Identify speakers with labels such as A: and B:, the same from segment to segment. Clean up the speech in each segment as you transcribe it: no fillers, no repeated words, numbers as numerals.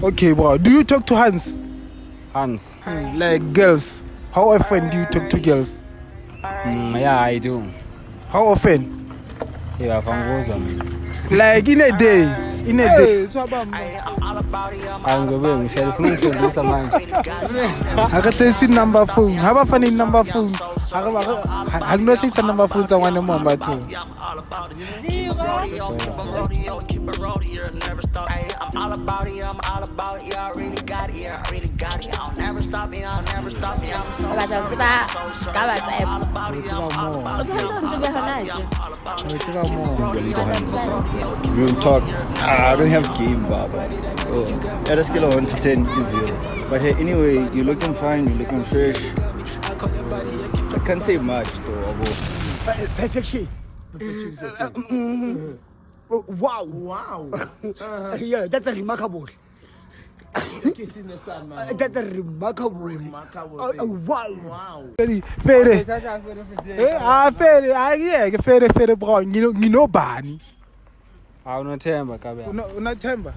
A: Okay, bro. Do you talk to Hans?
B: Hans.
A: Like girls? How often do you talk to girls?
B: Yeah, I do.
A: How often?
B: Yeah, fanguzwa mina.
A: Like in a day. In a day.
B: Angizobe ngishela ufuna ungifundisa manje.
A: Akahlesi number phone. Haba fani number phone. Akunohlisa number phone za wane momba tu.
C: We will talk. I don't have game, Baba. Oh, at a scale of 1 to 10 is 0. But hey, anyway, you're looking fine, you're looking fresh. I can't say much though.
D: Perfection. Wow. Yeah, that's a remarkable. That's a remarkable. Wow.
A: Fere. Fere. Yeah, fere bro. Ngino bani.
B: Awunothemba kabe.
A: Unathemba?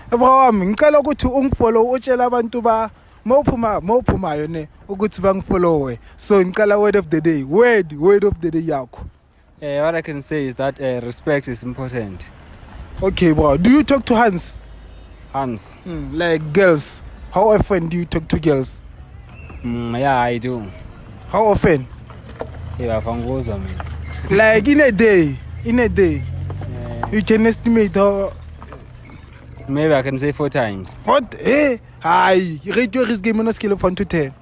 A: Bro wami ngicela ukuthi ungifollow utshela abantu ba mawuphumayo ne ukuthi bangifollowe. So ngicela word of the day. Word of the day yakho.
B: What I can say is that respect is important.
A: Okay, bro. Do you talk to Hans?
B: Hans.
A: Like girls? How often do you talk to girls?
B: Yeah, I do.
A: How often?
B: Yeah, fanguzwa mina.
A: Like in a day. You can estimate how.
B: Maybe I can say 4 times.
A: What? Hi. Rate your risk game on a scale of 1 to 10.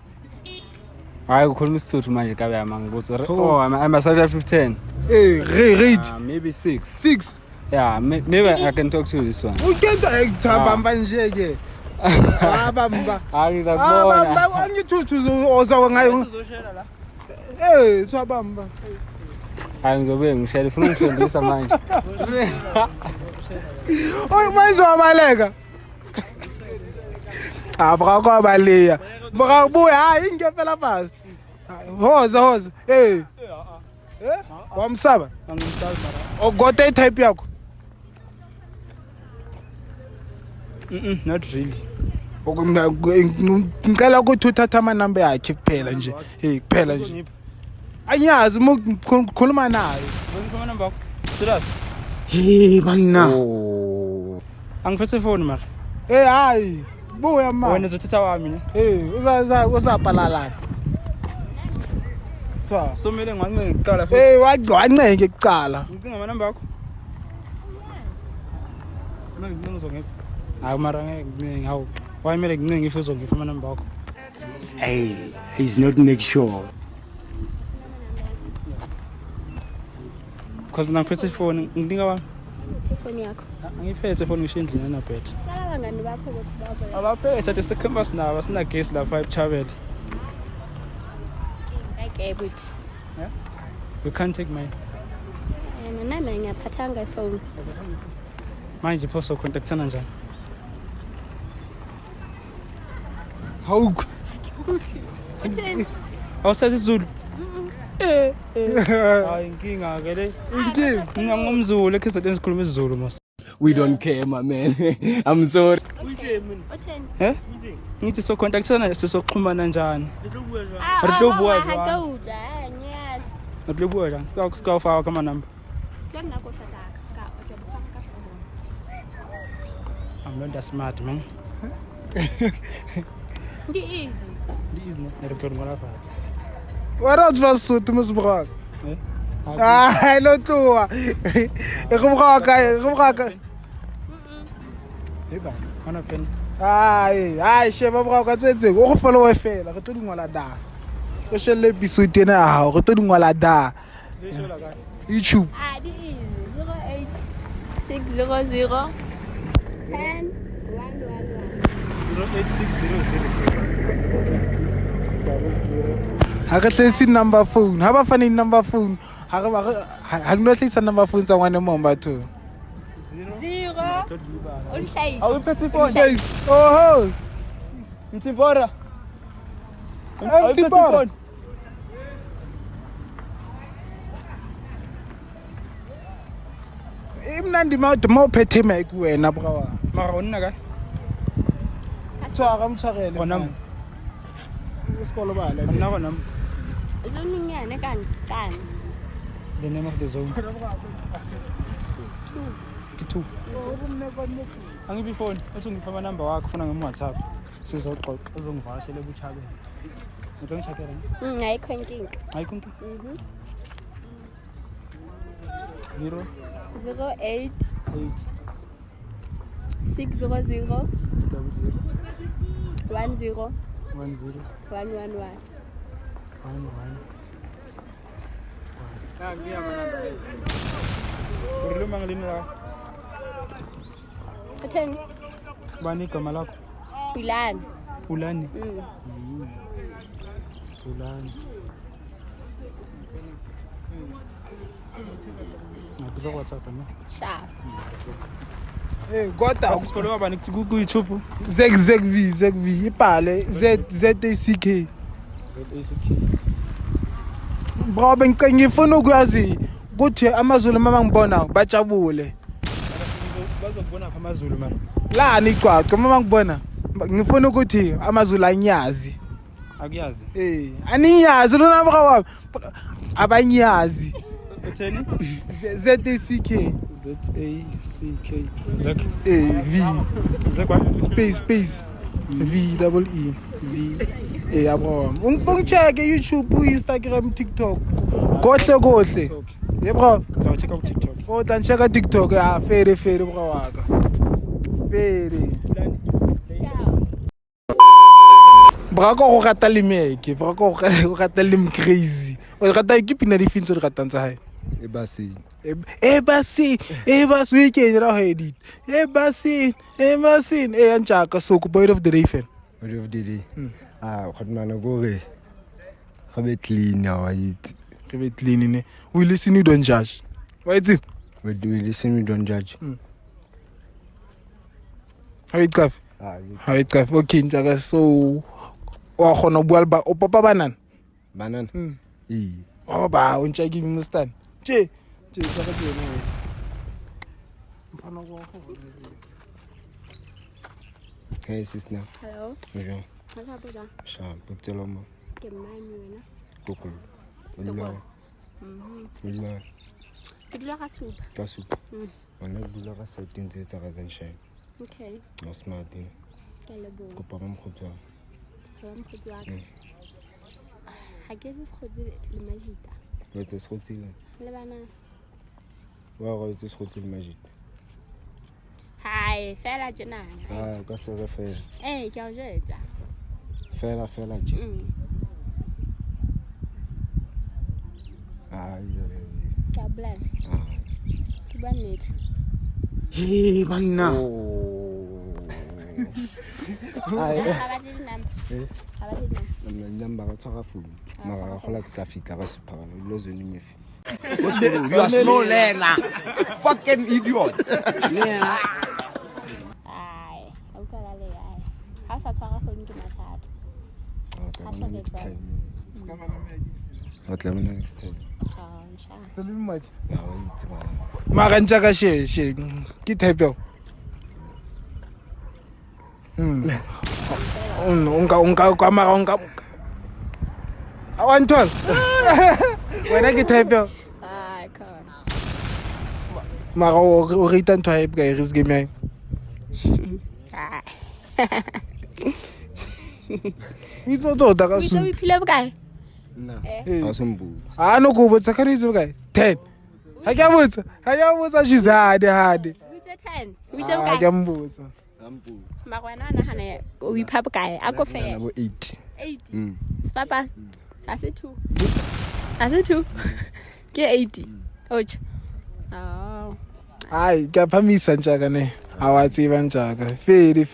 B: Hayi ukhuluma isizathu manje kabe amangibuzwa. Oh, I'm a sort of 10.
A: Rate.
B: Maybe 6.
A: 6.
B: Yeah, maybe I can talk to this one.
A: Ukenda ekuthamba nje ke. Bamba.
B: Angizakubona.
A: Bamba angithuthu ozawa ngayo. Swabamba.
B: Angizobe ngishela ufuna ungifundisa manje.
A: Oy mayizwa maleka. Abrakwa baleya. Bakabuya hayi ingefela fast. Hoza. Wamsaba?
B: Angimsabi mara.
A: Ogote type yakho.
B: Not really.
A: Ngicela ukuthi uthatha ama number yakhe kuphela nje. Kuphela nje. Anyazi ukukhuluma naye.
B: Ngifuna number yakho. Serious?
A: Bana.
B: Angiphethe phone mara.
A: Hayi. Buya mama.
B: Wena uzothatha wami ne?
A: Uzabhalalana.
B: Somele ngiwancenge kuqala futhi.
A: Wancenge kuqala.
B: Ngidinga ama number yakho. Ngidinga ngizongipha. Hayi mara ngeke hawu. Wayimele ngincenge if uzongipha ama number yakho.
D: Hey, he's not make sure.
B: Because mina ngiphethe phone ngidinga wami.
E: Phone yakho.
B: Angiphethe phone ngisho endlini yana bed.
E: Sala bangani bakho ukuthi babo.
B: Abaphethe athi sekhamba sinawo sina gas lapha eChabela.
E: Okay, but
B: Yeah. You can't take mine.
E: nami ngiyaphathanga iphone.
B: Manje pho so contactana njani?
A: Hawu.
E: Uthini?
B: Awusazi isiZulu? Hayi inkinga ke le. NgingumZulu ekhizeni sikhuluma isiZulu mos.
D: We don't care, my man. I'm sorry.
E: Uthini?
B: Ngithi so contactana sizoxhumana njani?
E: Ridobuwa
B: Ridobuwa.
E: yes.
B: Ngidlubuwa njani? Sikawufaka kama number.
E: Lona ko fataka ka o tla botsa ka hlobo.
B: I'm not that smart man.
E: Ndi easy.
B: Easy ne report ngola fatshe.
A: Wena utsvasuthu musibrak. Lo tloa. E go bogaka.
B: Hey ba, ona pen.
A: Hayi sheba bogaka tsetseng o go follow fela re tlo dingwala da. Go shelle episode ena ya hao re tlo dingwala da. YouTube.
E: Di easy. 08600 10
A: Ha re tletse number phone. Ha ba fani number phone. Ha kunohlisa number phone tsa ngwane momba tu.
E: 0 Ulishayisa.
B: Awuphethe phone.
A: Oh.
B: Mtibora.
A: Mtibora. Imnandi mawuphethe mic wena bra.
B: Mara onna kae?
A: mtshwarele
B: Gona mo.
A: isikolo bala
B: Nna gona mo.
E: Zoning yane kan.
B: The name of the zone. Ke 2. Angibi phone. Uthi ngipha ama number wakho ufuna ngem WhatsApp. Sizoxoxa uzongivashela ebuchabeni. Ngizongichakela.
E: Ayikho inkinga.
B: Ayikho inkinga. 0
E: 08
B: 8
E: 600
B: 600
E: 10
B: 10
E: 111.
B: 11. Urilo mangalini la?
E: Atheni
B: Bani igama lakho?
E: Pilani.
B: Pulani. Pulani. Ngapha WhatsApp no?
E: Sharp.
A: kodwa
B: Asifollow bani ku YouTube.
A: ZV ibhale ZACK
B: ZACK.
A: bro ngifuna ukuyazi ukuthi amaZulu mama ngibona bajabule
B: Bazobona pha amaZulu mara.
A: lani icwaco mama ngibona ngifuna ukuthi amaZulu anyazi
B: Akuyazi.
A: aniyazi lona bra wami abanyazi
B: Utheni?
A: ZACK
B: ZACK. Zack.
A: V
B: Zack what?
A: space VEE yabo ungicheck YouTube Instagram TikTok kohle yebro
B: Zaw check out TikTok.
A: o dan check TikTok ya fere bra waka fere bra ko go gata limeke bra ko go gata lim crazy o gata ke pina di fintsho di gata ntsa hai ebasi we ke ra edit ebasi anjaka so ku boy of the day fan
F: Boy of the day. Khotmana go re. Gabe clean ya it.
A: ke be clean ne we listen you don't judge why it's
F: We listen, we don't judge.
A: how it go okay njaka so wa khona bua ba o papa banana
F: Banana.
A: o ba o ntshaki mustan che tsaka tsena mfana go
F: Hey sister.
E: Hello.
F: Bonjour.
E: Hello boja.
F: Sharp. Popteloma.
E: Ke mani wena.
F: Kokolo.
E: Kokolo.
F: Ulma.
E: Ke dula ka soup.
F: Ka soup. Ona dula ka setting tse tsa Razan Shine.
E: Okay.
F: No smart din.
E: Ke lebo.
F: Ko papa mkhotsa.
E: Ga mkhotsi wa ka. Ha ke se khotsi le majita.
F: Wa tse skotsile.
E: Le bana.
F: Wa go tse skotsile majita.
E: Hai, fela tjena.
F: Ka sere fela.
E: Ke a o jetsa.
F: Fela tje.
E: Ke a plan. Ke ba net.
A: banna
E: Ha ba dile namba. Ha ba dile namba.
F: Namba ka tshwara phone. Mara ga gola ke tla fitla ka supara. Lo zone nyefe.
D: You are slow learner. Fucking idiot.
E: Ai, o ka la le ai. Ha sa tshwara phone ke mathata.
F: Okay, next time. What lemon next time?
E: Inshallah.
A: salim much
F: Ya wa itse ba.
A: mara njaka she ke type yo unga kwa mara unga awantol wena ke type yo
E: Ai, khona.
A: mara o rate ntho ya ka risk game ya
E: Ai.
A: itso tota ka
E: O
A: su
E: iphile bokae?
F: Na.
A: Eh.
F: Awusombutsi.
A: no go botsa ka itse ka 10 ha ke botsa she's hard
E: O itse 10. O itse
A: ha ke
E: bokae?
A: mbotsa
F: Ambutsi.
E: Magwena na hana o ipha bokae? A ko fe.
F: Bo 8.
E: 80. Spapa. A se 2. A se 2. Ke 80. Ocha. Oh.
A: ai ke phamisa njaka ne awatsi ba njaka feri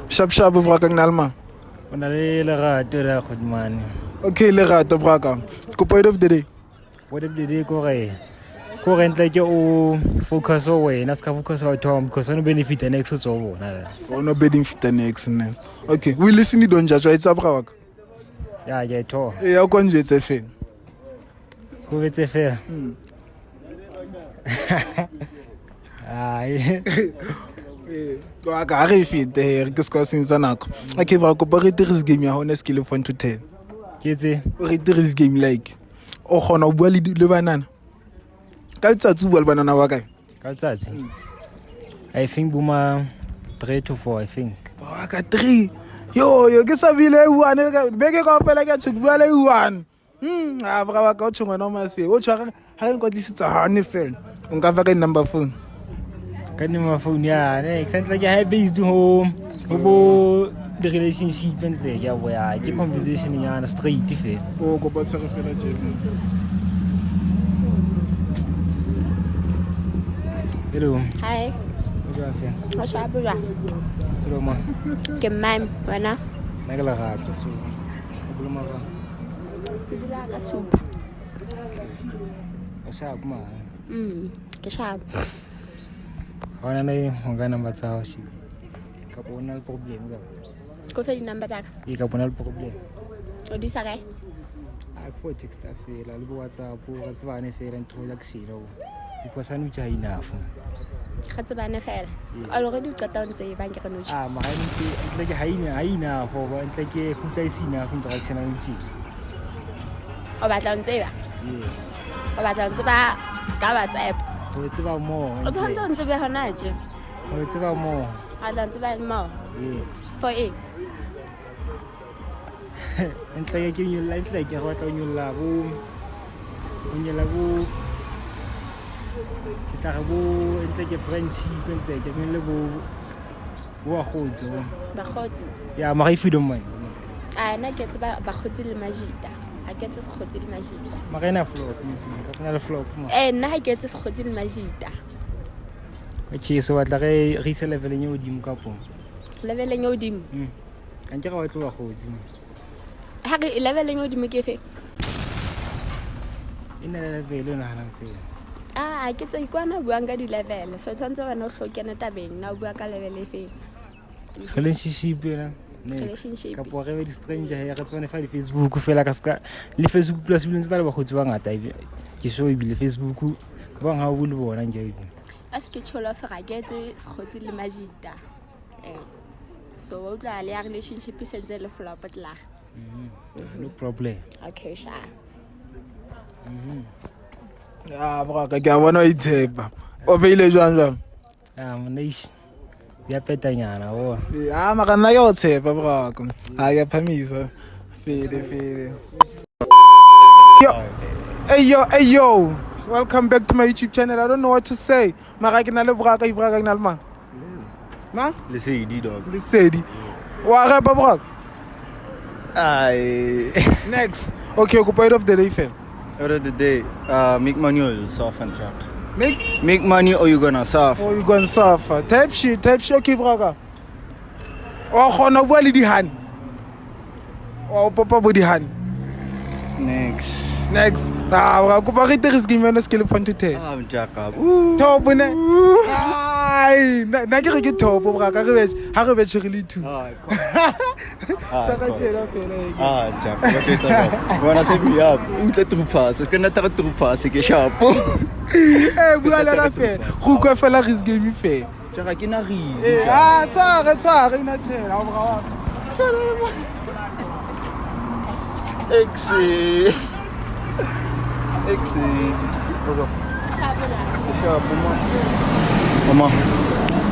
A: sharp bra ka nalma
G: Ona le lerato la khotmane.
A: okay le gato bra ka ko point of the day
G: What did they go re? Ko re ntle ke o focus o wena ska focus o Tom because ono benefit the next tso bona.
A: no bedding fit the next ne okay we listen you don't judge it's bra ka
G: Ya je to.
A: e ya konjetse fe
G: Ko betse fe. Ai.
A: Wa ka re fete he re ke ska senza nako. Okay bra ko re tiris game ya hona skill 1 to 10.
G: Ke tse
A: Re tiris game like o khona o bua le banana. Ka letsatsi o bua le banana wa kae?
G: ka letsatsi. I think buma 3 to 4 I think.
A: Wa ka 3. Yo ke sabile one beke ka fela ke tshubua le one. A bra wa ka o tshongwa no mase. O tshwara ha re nkotlisitsa ha ne fela. O nka fa ka number phone.
G: Ka ni ma phone ya ne exactly like I based home. Bo the relationship and like ya boya ke conversation ya na straight fe.
A: O go ba tsare fela je.
G: Hello.
E: Hi.
G: Go afa.
E: Wa sha bua.
G: Tselo ma.
E: Ke mam wena.
G: Na ke la ga tso. Go ma ga.
E: Ke dula ka soup.
G: Sha kuma.
E: Ke sharp.
G: Hona ne ho ga number tsa ho shi. Ka bona le problem ga.
E: Ko fe di number tsa ka.
G: E ka bona le problem.
E: O di sa kae?
G: A ko text a fela le bo WhatsApp o ga tsbane fela ntho ya ksilo. Because I know tja enough.
E: Ga tsebane fela. Already o qeta o ntse e bang ke reno tshi.
G: Ma ga ntle ke haina for ba ntle ke khutla isina go interaction a ntsi.
E: O batla o ntse ba? O batla o ntse ba ka WhatsApp.
G: O tseba mo.
E: O tshwantse o ntse be hona je.
G: O tseba mo.
E: A tla ntse ba mo. For it.
G: Ntle ke nyolla ntle ke go tla nyolla bo. O nyolla bo. Tla go ntle ke friendship ntle ke le bo wa khotso.
E: Ba khotsi.
G: Ya ma ga freedom man.
E: A na ke tseba ba khotsi le majida. A ke tse se khotsi le majida.
G: Ma ga ina flow ka tsena le flow mo.
E: Nna ha ke tse se khotsi le majida.
G: Okay so wa tla re se level e odimo ka po.
E: Level e odimo.
G: Ka nke ga wa tloa khotsi mo.
E: Ha re level e odimo ke fe?
G: Ina level e na hana fela.
E: A ke tse ikwana buang ka di level. So tshwantse bana o hlokene tabeng na o bua ka level e fe?
G: Relationship na.
E: Relationship.
G: Ka po re be di stranger he ga tsone fa di Facebook fela ka ska le Facebook plus bileng tsa le ba khotsi ba ngata ke so e bile Facebook ba nga o le bona nje e.
E: As ke chola fa ga ke tse se khotsi le majida. So o tla le relationship e sentse le flop tla.
G: No problem.
E: Okay sha.
A: Bra ka a bona o itshepa. O veile jwang.
G: Monish. Ya petanyana o.
A: Mara nna ke o tshepa bra ka. Ha ke phamisa. Fele. Hey yo. Welcome back to my YouTube channel. I don't know what to say. Mara ke na le bra ka na le mang. Man?
C: Lesedi dog.
A: Lesedi. Wa ga ba bra. Next. Okay, go point of the day fam.
C: Out of the day, make money or you surf and track.
A: Make
C: money or you gonna surf.
A: Or you gonna surf. Type shit okay braga. O khona bua le di hand. O papa bo di hand. Next. Bra go ba re tiris game na skill 1 to 10.
C: Mjaka.
A: Top ne. Ai, na ke re ke top bra ka re be tshirili 2. Sa ka tshela fela e.
C: Jaka. What wanna set me up? Utle trupas. Es kana tara trupas ke sharp.
A: Bua la fela. Go kwa fela risk game fe.
C: Jaka ke na rizi.
A: Tsara ina tshela bra wa.
C: Exi.
A: Ogo.
C: Mama.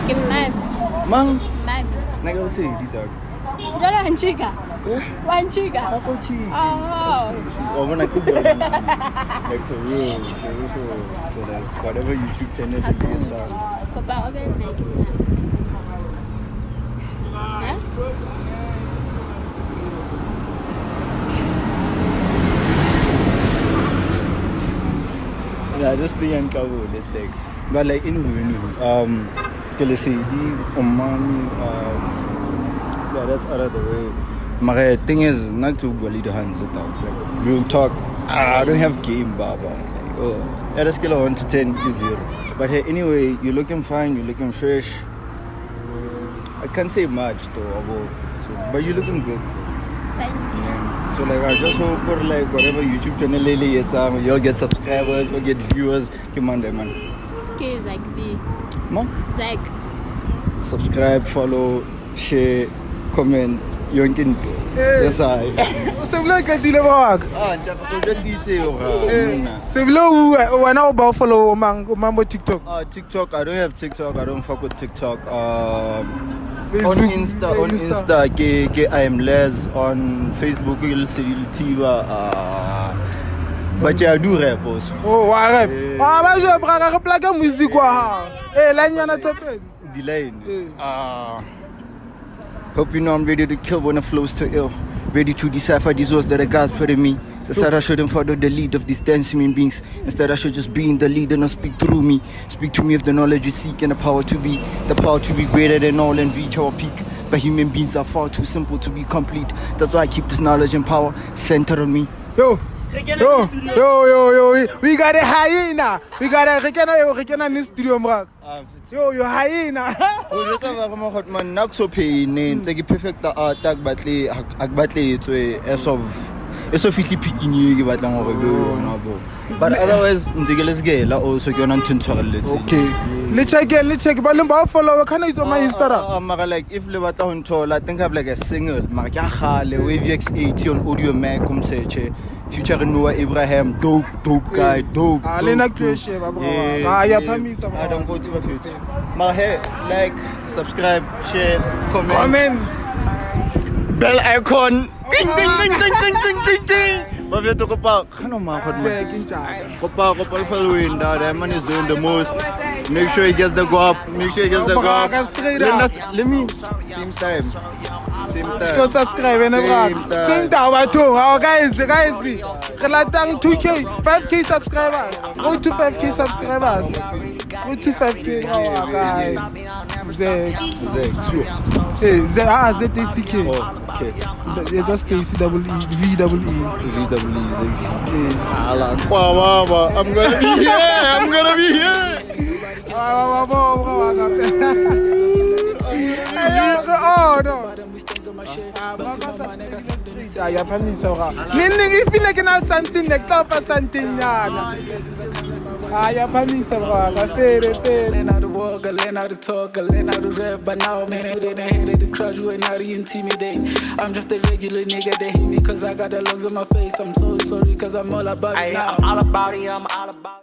E: Ke
C: Mang.
E: mam.
C: Na go say di dog.
E: Jalo anchika. Wanchika.
C: Ako chi.
E: Oh.
C: When I cook like for real. So like whatever YouTube channel you get out.
E: Ko ba o be make.
C: Yeah, just being uncovered. It's like, but like anyway, Lesedi, Omami, yeah, that's out of the way. My thing is not to bully the hands at all. Like real talk. I don't have game, Baba. Like, at a scale of 1 to 10 is 0. But hey, anyway, you're looking fine. You're looking fresh. I can't say much though, but you're looking good.
E: Thank you.
C: So like I just hope for like whatever YouTube channel you'll get subscribers, you'll get viewers. Come on there, man.
E: Ke like the
C: Ma?
E: Zach.
C: Subscribe, follow, share, comment. Yonke into. Yes, I.
A: Se vile qetile bawaka.
C: Njaka o jwetsitse hore monna.
A: Se vile wena o ba follow mang mo TikTok.
C: TikTok, I don't have TikTok. I don't fuck with TikTok. On
A: Facebook,
C: Insta, I am Les. On Facebook, you'll see Tiva. But yeah, I do rap also.
A: Oh, wa rap. Ba je bra re plaka music wa ha. La nyana tsepedi.
C: Delay. Hope you know I'm ready to kill when the flow's too ill. Ready to decipher these words that the gods put in me. Decide I shouldn't follow the lead of these dancing human beings. Instead I should just be in the lead and not speak through me. Speak to me of the knowledge you seek and the power to be greater than all and reach our peak. But human beings are far too simple to be complete. That's why I keep this knowledge and power centered on me.
A: Yo, we got a hyena. We got a in studio, bro. Yo, hyena.
C: Man, not so pain. Take perfect attack, but as of. It's officially picking you, but otherwise, let's get also you're not
A: okay. Let's check. But follow. Can I on my Instagram?
C: Like if I think I have like a single. WaveX80 on Audio Mac. Future Noah Abraham, dope guy, dope.
A: I don't
C: go to my feet. My hair, like, subscribe, share, comment. Bell icon. Ding. What we talk about? That man is doing the most. Make sure he gets the go up. Let me. Same time.
A: Go subscribe and same time too. Guys, 2K, 5K subscribers. Go to 5K subscribers. Go to 5K. Guys. ZTCK.
C: Okay.
A: It's just space VEE.
C: I'm gonna be here.
A: Oh no.
H: Learn how to walk, I learn how to talk, I learn how to rap. But now I'm headed and headed to crush you and how to intimidate. I'm just a regular nigga, they hate me cause I got the lungs on my face. I'm so sorry cause I'm all about it now.
D: I'm all about it, I'm all about it.